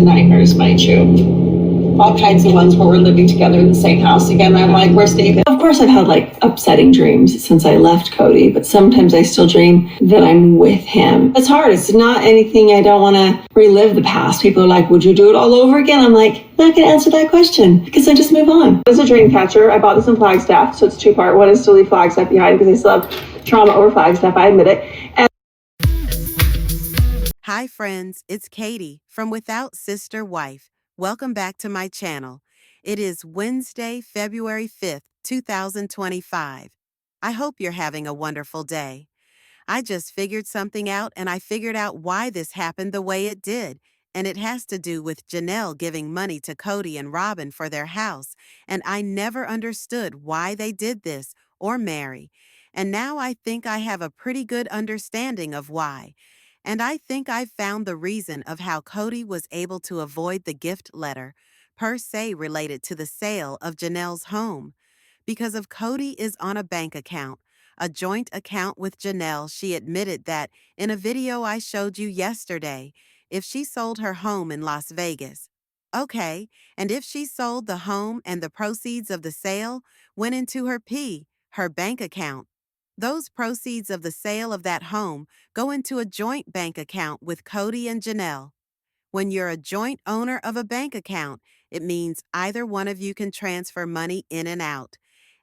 nightmares bite you. All kinds of ones where we're living together in the same house again. I'm like, where's David? Of course, I've had like upsetting dreams since I left Kody, but sometimes I still dream that I'm with him. It's hard. It's not anything. I don't want to relive the past. People are like, would you do it all over again? I'm like, I'm not going to answer that question because I just move on. It's a dream catcher. I bought this in Flagstaff, so it's two-part. One is to leave Flagstaff behind because I still have trauma over Flagstaff. I admit it. And Hi friends, it's Katie from Without Sister Wife. Welcome back to my channel. It is Wednesday, February 5th, 2025. I hope you're having a wonderful day. I just figured something out and I figured out why this happened the way it did. And it has to do with Janelle giving money to Kody and Robyn for their house. And I never understood why they did this or Mary. And now I think I have a pretty good understanding of why. And I think I've found the reason of how Kody was able to avoid the gift letter, per se related to the sale of Janelle's home. Because of Kody is on a bank account, a joint account with Janelle. She admitted that in a video I showed you yesterday, if she sold her home in Las Vegas. Okay, and if she sold the home and the proceeds of the sale went into her bank account, those proceeds of the sale of that home go into a joint bank account with Kody and Janelle. When you're a joint owner of a bank account, it means either one of you can transfer money in and out.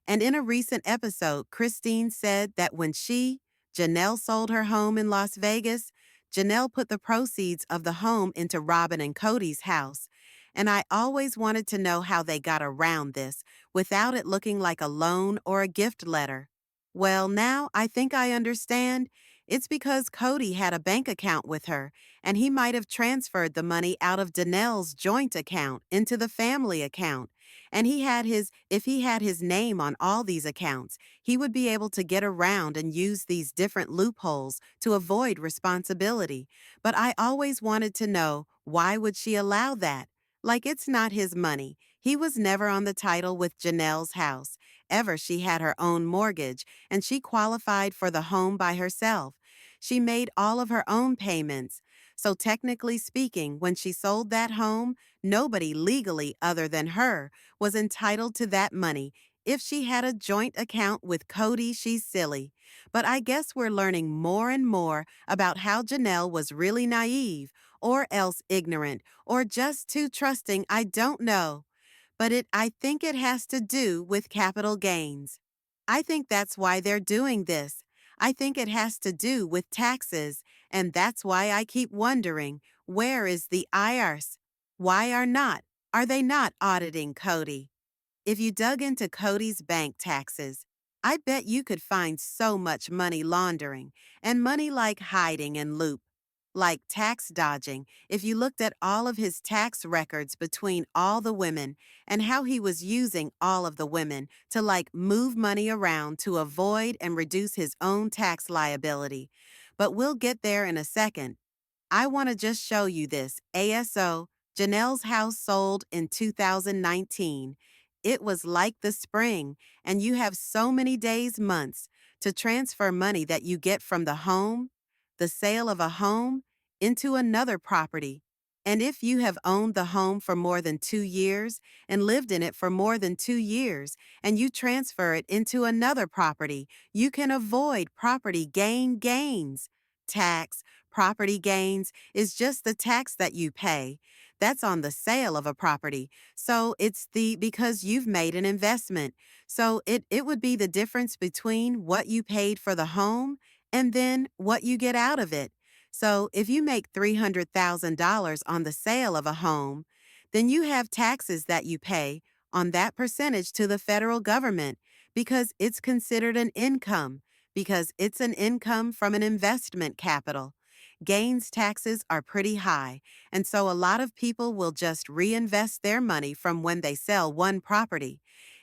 And in a recent episode, Christine said that when Janelle, sold her home in Las Vegas, Janelle put the proceeds of the home into Robyn and Kody's house. And I always wanted to know how they got around this without it looking like a loan or a gift letter. Well, now I think I understand. It's because Kody had a bank account with her, and he might have transferred the money out of Janelle's joint account into the family account. And if he had his name on all these accounts, he would be able to get around and use these different loopholes to avoid responsibility. But I always wanted to know, why would she allow that? Like, it's not his money. He was never on the title with Janelle's house. Ever. She had her own mortgage, and she qualified for the home by herself. She made all of her own payments. So technically speaking, when she sold that home, nobody legally other than her was entitled to that money. If she had a joint account with Kody, she's silly. But I guess we're learning more and more about how Janelle was really naive, or else ignorant, or just too trusting. I don't know. But I think it has to do with capital gains. I think that's why they're doing this. I think it has to do with taxes, and that's why I keep wondering, where is the IRS? Why are they not auditing Kody? If you dug into Kody's bank taxes, I bet you could find so much money laundering and money like hiding and loop, like tax dodging. If you looked at all of his tax records between all the women and how he was using all of the women to like move money around to avoid and reduce his own tax liability. But we'll get there in a second. I want to just show you this. ASO, Janelle's house sold in 2019. It was like the spring, and you have so many days, months, to transfer money that you get from the sale of a home, into another property. And if you have owned the home for more than 2 years and lived in it for more than 2 years, and you transfer it into another property, you can avoid property gains. Tax. Property gains is just the tax that you pay. That's on the sale of a property. So it's because you've made an investment. So it would be the difference between what you paid for the home and then what you get out of it. So if you make $300,000 on the sale of a home, then you have taxes that you pay on that percentage to the federal government because it's considered an income, because it's an income from an investment capital. Gains taxes are pretty high, and so a lot of people will just reinvest their money from when they sell one property.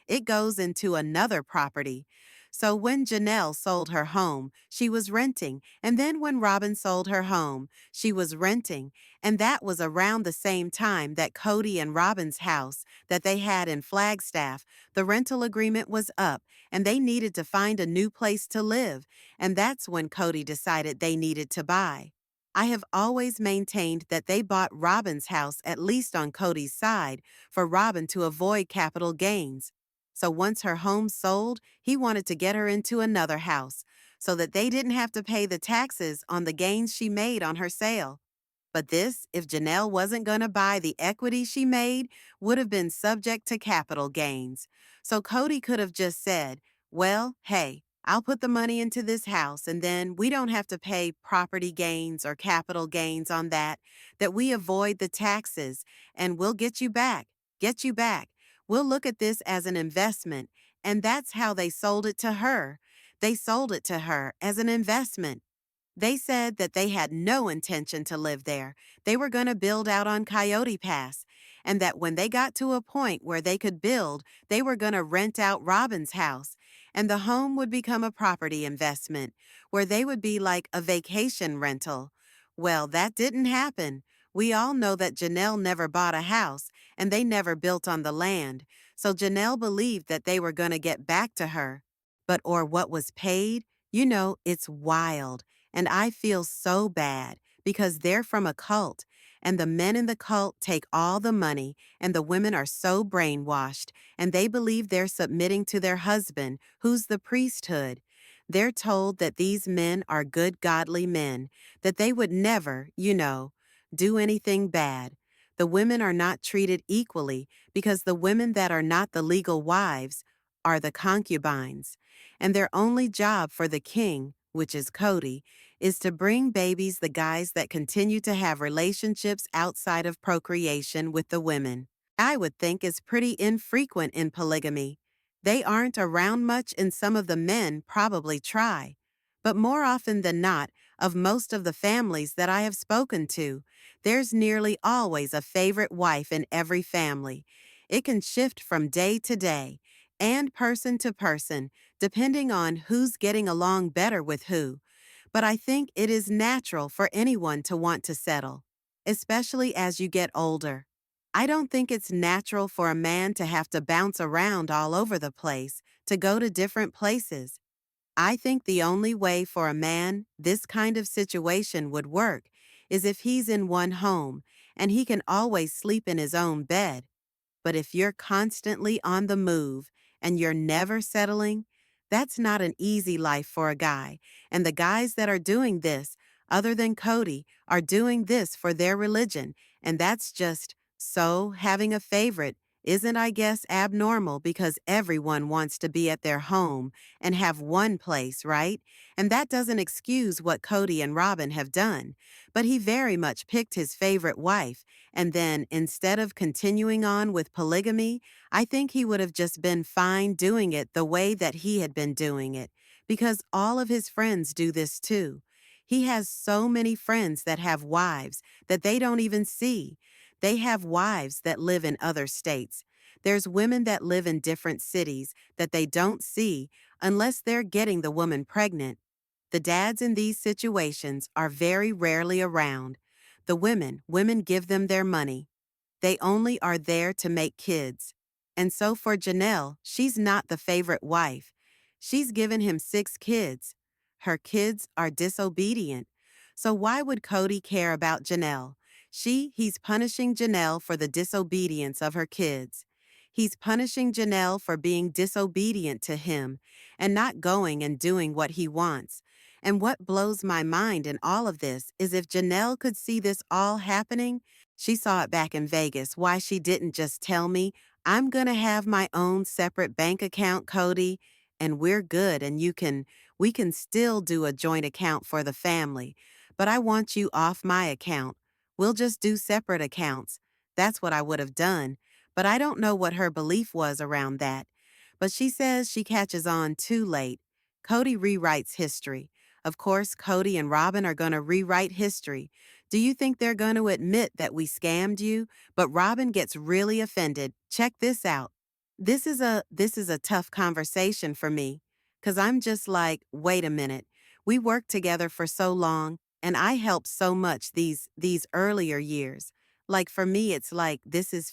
It goes into another property. So when Janelle sold her home, she was renting, and then when Robyn sold her home, she was renting, and that was around the same time that Kody and Robyn's house that they had in Flagstaff, the rental agreement was up, and they needed to find a new place to live, and that's when Kody decided they needed to buy. I have always maintained that they bought Robyn's house at least on Kody's side for Robyn to avoid capital gains. So once her home sold, he wanted to get her into another house so that they didn't have to pay the taxes on the gains she made on her sale. But this, if Janelle wasn't going to buy the equity she made, would have been subject to capital gains. So Kody could have just said, well, hey, I'll put the money into this house and then we don't have to pay property gains or capital gains on that, that we avoid the taxes and we'll get you back, get you back. We'll look at this as an investment. And that's how they sold it to her. They sold it to her as an investment. They said that they had no intention to live there. They were going to build out on Coyote Pass, and that when they got to a point where they could build, they were going to rent out Robyn's house, and the home would become a property investment, where they would be like a vacation rental. Well, that didn't happen. We all know that Janelle never bought a house, and they never built on the land, so Janelle believed that they were going to get back to her. But or what was paid? It's wild. And I feel so bad because they're from a cult, and the men in the cult take all the money, and the women are so brainwashed, and they believe they're submitting to their husband, who's the priesthood. They're told that these men are good, godly men, that they would never, do anything bad. The women are not treated equally because the women that are not the legal wives are the concubines, and their only job for the king, which is Kody, is to bring babies the guys that continue to have relationships outside of procreation with the women. I would think is pretty infrequent in polygamy. They aren't around much and some of the men probably try. But more often than not, of most of the families that I have spoken to, there's nearly always a favorite wife in every family. It can shift from day to day and person to person, depending on who's getting along better with who. But I think it is natural for anyone to want to settle, especially as you get older. I don't think it's natural for a man to have to bounce around all over the place, to go to different places. I think the only way for a man this kind of situation would work is if he's in one home and he can always sleep in his own bed. But if you're constantly on the move and you're never settling, that's not an easy life for a guy. And the guys that are doing this, other than Kody, are doing this for their religion. And that's just so having a favorite isn't, I guess, abnormal because everyone wants to be at their home and have one place, right? And that doesn't excuse what Kody and Robyn have done. But he very much picked his favorite wife. And then, instead of continuing on with polygamy, I think he would have just been fine doing it the way that he had been doing it, because all of his friends do this too. He has so many friends that have wives that they don't even see. They have wives that live in other states. There's women that live in different cities that they don't see unless they're getting the woman pregnant. The dads in these situations are very rarely around. The women give them their money. They only are there to make kids. And so for Janelle, she's not the favorite wife. She's given him 6 kids. Her kids are disobedient. So why would Kody care about Janelle? He's punishing Janelle for the disobedience of her kids. He's punishing Janelle for being disobedient to him and not going and doing what he wants. And what blows my mind in all of this is if Janelle could see this all happening, she saw it back in Vegas, why she didn't just tell me, I'm going to have my own separate bank account, Kody, and we're good and we can still do a joint account for the family. But I want you off my account. We'll just do separate accounts. That's what I would have done. But I don't know what her belief was around that. But she says she catches on too late. Kody rewrites history. Of course, Kody and Robyn are going to rewrite history. Do you think they're going to admit that we scammed you? But Robyn gets really offended. Check this out. This is a tough conversation for me, 'cause I'm just like, wait a minute. We worked together for so long, and I helped so much these earlier years. Like for me, it's like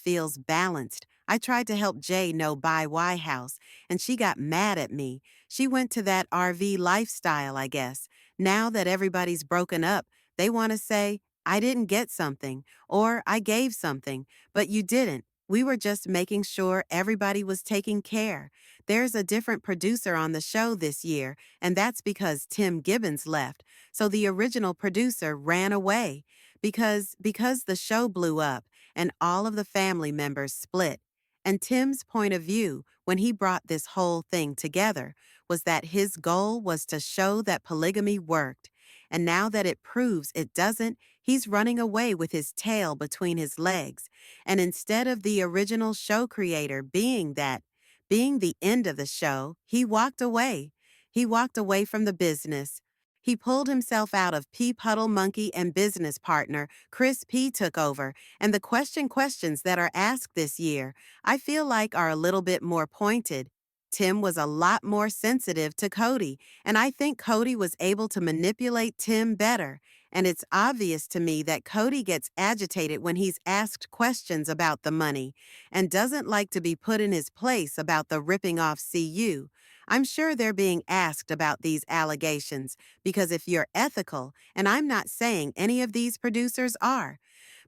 feels balanced. I tried to help Jay buy Y house, and she got mad at me. She went to that RV lifestyle, I guess. Now that everybody's broken up, They want to say, I didn't get something, or I gave something, but you didn't. We were just making sure everybody was taken care. There's a different producer on the show this year, and that's because Tim Gibbons left. So the original producer ran away because the show blew up and all of the family members split. And Tim's point of view when he brought this whole thing together was that his goal was to show that polygamy worked. And now that it proves it doesn't, he's running away with his tail between his legs. And instead of the original show creator being the end of the show, he walked away. He walked away from the business. He pulled himself out of P. Puddle Monkey and business partner Chris P. took over, and the questions that are asked this year, I feel like are a little bit more pointed. Tim was a lot more sensitive to Kody, and I think Kody was able to manipulate Tim better. And it's obvious to me that Kody gets agitated when he's asked questions about the money and doesn't like to be put in his place about the ripping off CU. I'm sure they're being asked about these allegations because if you're ethical, and I'm not saying any of these producers are,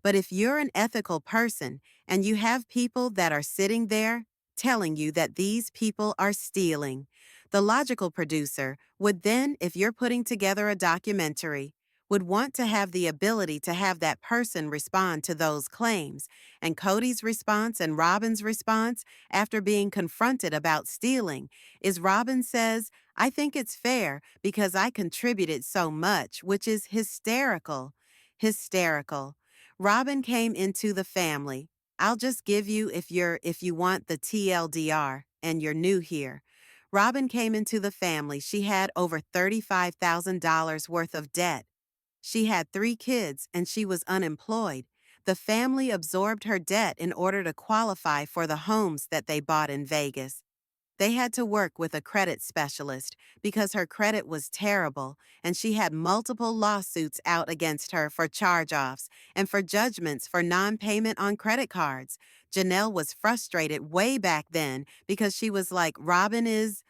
but if you're an ethical person and you have people that are sitting there telling you that these people are stealing, the logical producer would then, if you're putting together a documentary, would want to have the ability to have that person respond to those claims. And Kody's response and Robyn's response after being confronted about stealing is Robyn says, I think it's fair because I contributed so much, which is hysterical. Hysterical. Robyn came into the family. I'll just give you if you want the TLDR and you're new here. Robyn came into the family. She had over $35,000 worth of debt. She had 3 kids and she was unemployed. The family absorbed her debt in order to qualify for the homes that they bought in Vegas. They had to work with a credit specialist because her credit was terrible and she had multiple lawsuits out against her for charge-offs and for judgments for non-payment on credit cards. Janelle was frustrated way back then because she was like, Robyn is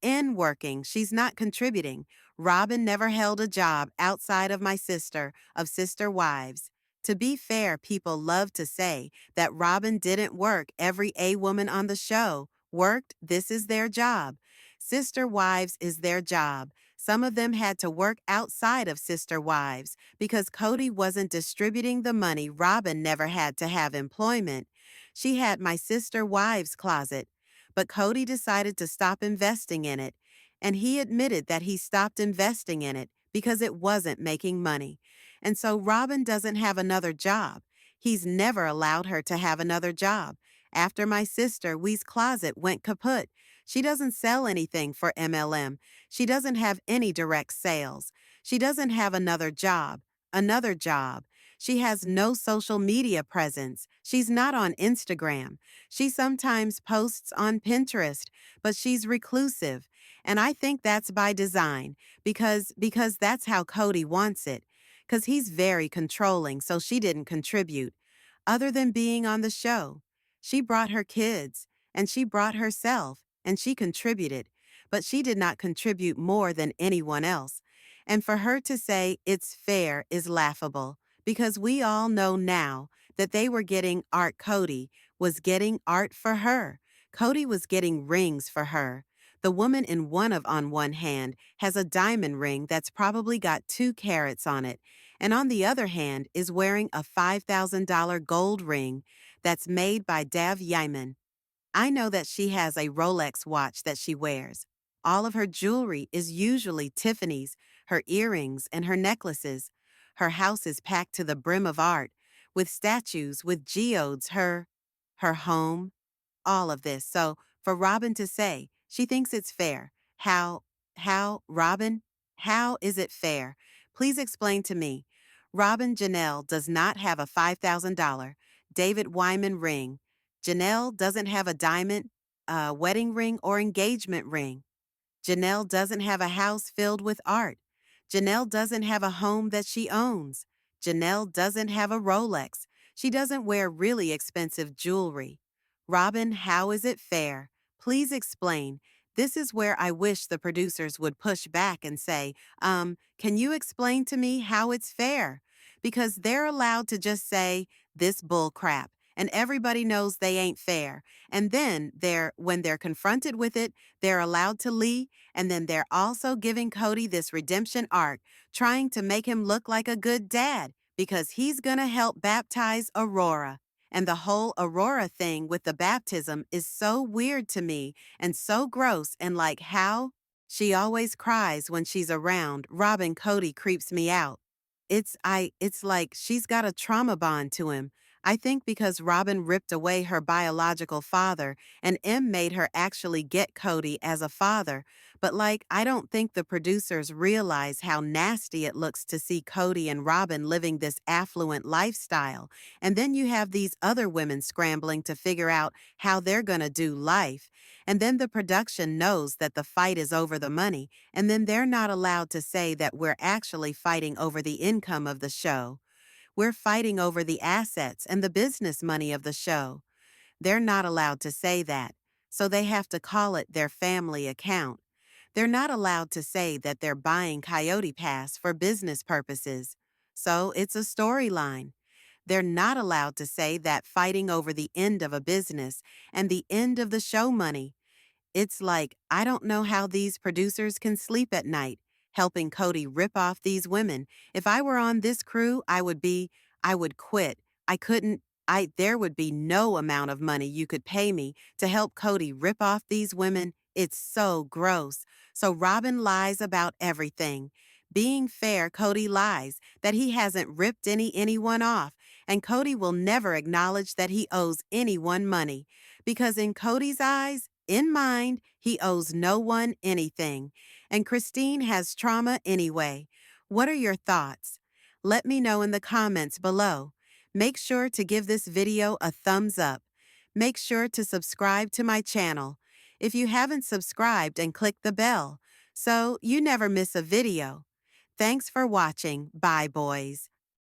in working. She's not contributing. Robyn never held a job outside of my sister, of sister wives. To be fair, people love to say that Robyn didn't work. Every A woman on the show worked. This is their job. Sister wives is their job. Some of them had to work outside of sister wives because Kody wasn't distributing the money. Robyn never had to have employment. She had my sister wives closet, but Kody decided to stop investing in it. And he admitted that he stopped investing in it because it wasn't making money. And so Robyn doesn't have another job. He's never allowed her to have another job. After my sister, Wee's closet went kaput. She doesn't sell anything for MLM. She doesn't have any direct sales. She doesn't have another job. She has no social media presence. She's not on Instagram. She sometimes posts on Pinterest, but she's reclusive. And I think that's by design because that's how Kody wants it. Because he's very controlling, so she didn't contribute. Other than being on the show, she brought her kids, and she brought herself, and she contributed. But she did not contribute more than anyone else. And for her to say it's fair is laughable, because we all know now that they were getting art. Kody was getting art for her. Kody was getting rings for her. The woman on one hand has a diamond ring that's probably got 2 carats on it, and on the other hand is wearing a $5,000 gold ring that's made by Dav Yaman. I know that she has a Rolex watch that she wears. All of her jewelry is usually Tiffany's, her earrings and her necklaces. Her house is packed to the brim of art, with statues, with geodes, her home, all of this. So for Robyn to say she thinks it's fair, how, Robyn, how is it fair? Please explain to me. Robyn Janelle does not have a $5,000 David Wyman ring. Janelle doesn't have a diamond wedding ring or engagement ring. Janelle doesn't have a house filled with art. Janelle doesn't have a home that she owns. Janelle doesn't have a Rolex. She doesn't wear really expensive jewelry. Robyn, how is it fair? Please explain. This is where I wish the producers would push back and say, can you explain to me how it's fair? Because they're allowed to just say, this bull crap, and everybody knows they ain't fair. And then when they're confronted with it, they're allowed to leave, and then they're also giving Kody this redemption arc, trying to make him look like a good dad, because he's gonna help baptize Aurora. And the whole Aurora thing with the baptism is so weird to me and so gross, and like how she always cries when she's around Robyn. Kody creeps me out. It's like she's got a trauma bond to him. I think because Robyn ripped away her biological father and M made her actually get Kody as a father. But like, I don't think the producers realize how nasty it looks to see Kody and Robyn living this affluent lifestyle. And then you have these other women scrambling to figure out how they're gonna do life. And then the production knows that the fight is over the money, and then they're not allowed to say that we're actually fighting over the income of the show. We're fighting over the assets and the business money of the show. They're not allowed to say that, so they have to call it their family account. They're not allowed to say that they're buying Coyote Pass for business purposes, so it's a storyline. They're not allowed to say that fighting over the end of a business and the end of the show money. It's like, I don't know how these producers can sleep at night, helping Kody rip off these women. If I were on this crew, I would quit. There would be no amount of money you could pay me to help Kody rip off these women. It's so gross. So Robyn lies about everything. Being fair, Kody lies that he hasn't ripped anyone off, and Kody will never acknowledge that he owes anyone money. Because in Kody's eyes, in mind, he owes no one anything. And Christine has trauma anyway. What are your thoughts? Let me know in the comments below. Make sure to give this video a thumbs up. Make sure to subscribe to my channel if you haven't subscribed, and click the bell so you never miss a video. Thanks for watching. Bye, boys.